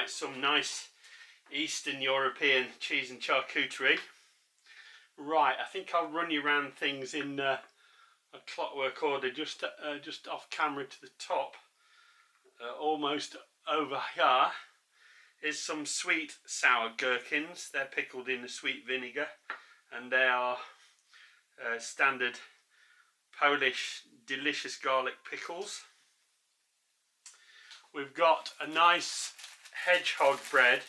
Right, some nice Eastern European cheese and charcuterie. Right, I think I'll run you around things in a clockwork order, just off camera to the top. Almost over here is some sweet sour gherkins. They're pickled in a sweet vinegar, and they are standard Polish delicious garlic pickles. We've got a nice hedgehog bread.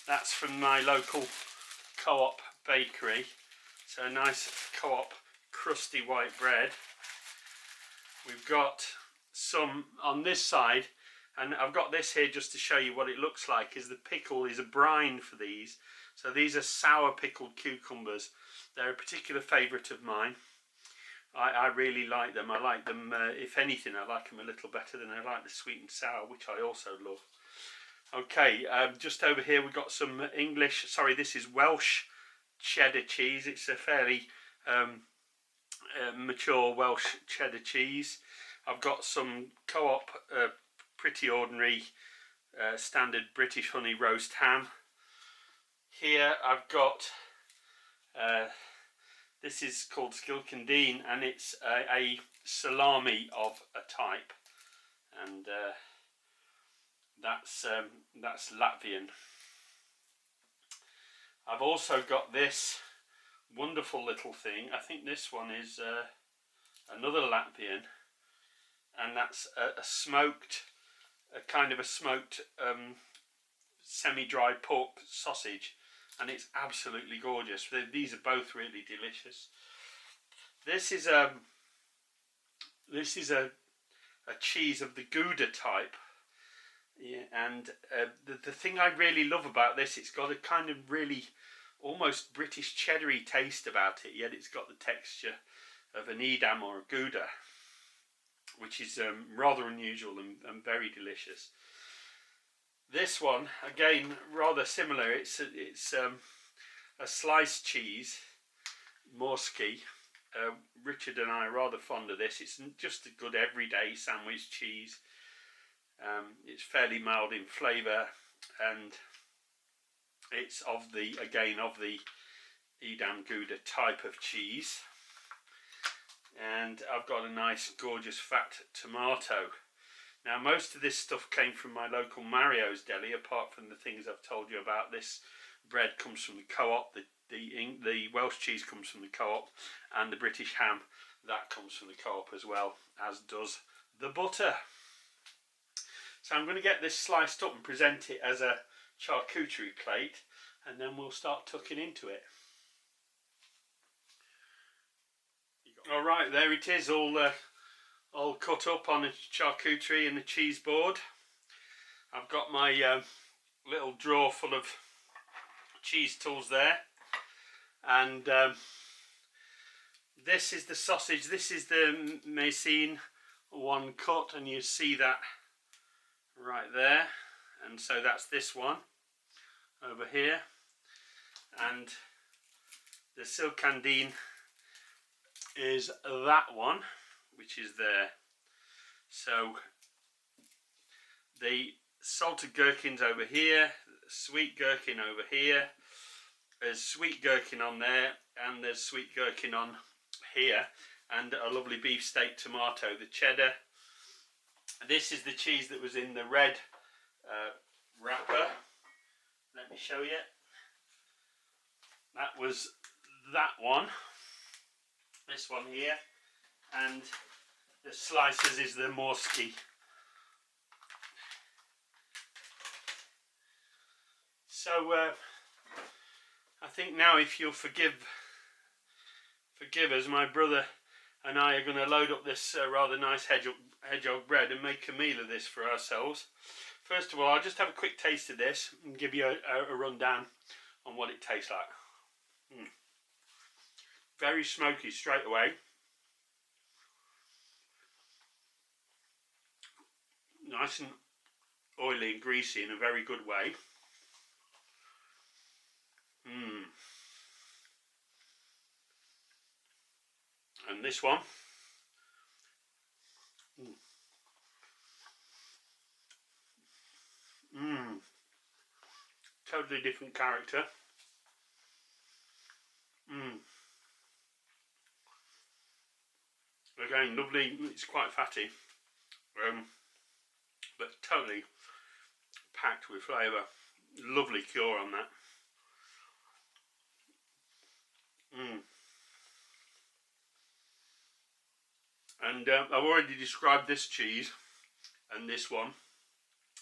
That's from my local co-op bakery. So a nice co-op crusty white bread. We've got some on this side, and I've got this here just to show you what it looks like. Is the pickle is a brine for these. So these are sour pickled cucumbers. They're a particular favourite of mine. I really like them. I like them, if anything, I like them a little better than I like the sweet and sour, which I also love. Okay, just over here we've got some this is Welsh cheddar cheese. It's a fairly mature Welsh cheddar cheese. I've got some co-op pretty ordinary standard British honey roast ham. Here I've got this is called Skilkindine, and it's a salami of a type, and that's Latvian. I've also got this wonderful little thing. I think this one is another Latvian, and that's a kind of a smoked semi-dry pork sausage, and it's absolutely gorgeous. These are both really delicious. This is a cheese of the Gouda type. Yeah, and the thing I really love about this, it's got a kind of really almost British cheddary taste about it, yet it's got the texture of an Edam or a Gouda, which is rather unusual and very delicious. This one, again, rather similar. It's a sliced cheese, Morski. Richard and I are rather fond of this. It's just a good everyday sandwich cheese. It's fairly mild in flavour, and it's of the Edam Gouda type of cheese. And I've got a nice gorgeous fat tomato. Now most of this stuff came from my local Mario's deli, apart from the things I've told you about. This bread comes from the co-op, the Welsh cheese comes from the co-op, and the British ham, that comes from the co-op as well, as does the butter. So I'm going to get this sliced up and present it as a charcuterie plate, and then we'll start tucking into it. Alright, there it is, all cut up on a charcuterie and a cheese board. I've got my little drawer full of cheese tools there, and this is the sausage. This is the Messine one cut, and you see that right there, and so that's this one over here, and the Skilkindine is that one, which is there. So the salted gherkins over here, sweet gherkin over here, there's sweet gherkin on there, and there's sweet gherkin on here, and a lovely beefsteak tomato, the cheddar. This is the cheese that was in the red wrapper. Let me show you. That was that one, this one here, and the slices is the Morski. So I think now, if you'll forgive us, my brother and I are going to load up this rather nice hedgehog bread and make a meal of this for ourselves. First of all, I'll just have a quick taste of this and give you a rundown on what it tastes like. Very smoky straight away. Nice and oily and greasy in a very good way. And this one, Totally different character. Again, lovely. It's quite fatty, but totally packed with flavour. Lovely cure on that. And I've already described this cheese and this one,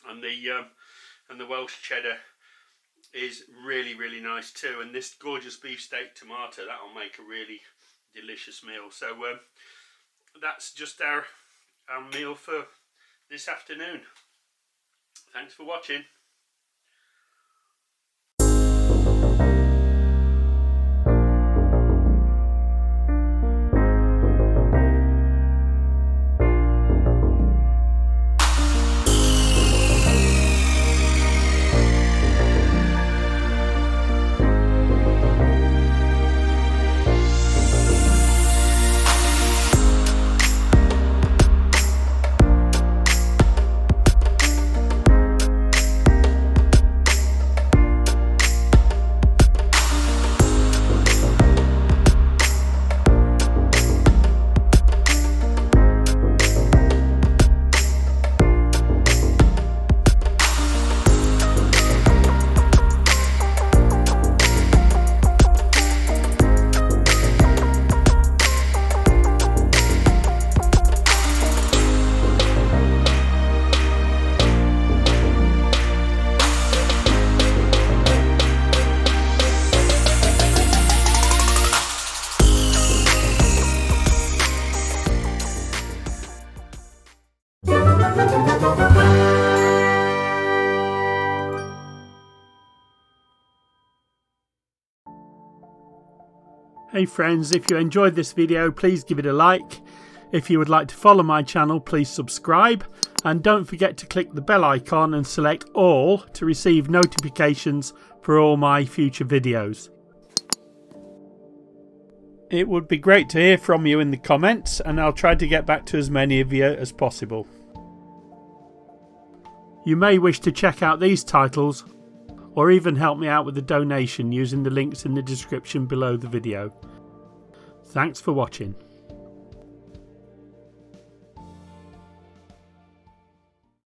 and the Welsh cheddar is really, really nice too. And this gorgeous beefsteak tomato, that will make a really delicious meal. So that's just our meal for this afternoon. Thanks for watching. Hey friends, if you enjoyed this video, please give it a like. If you would like to follow my channel, please subscribe, and don't forget to click the bell icon and select all to receive notifications for all my future videos. It would be great to hear from you in the comments, and I'll try to get back to as many of you as possible. You may wish to check out these titles, or even help me out with a donation using the links in the description below the video. Thanks for watching.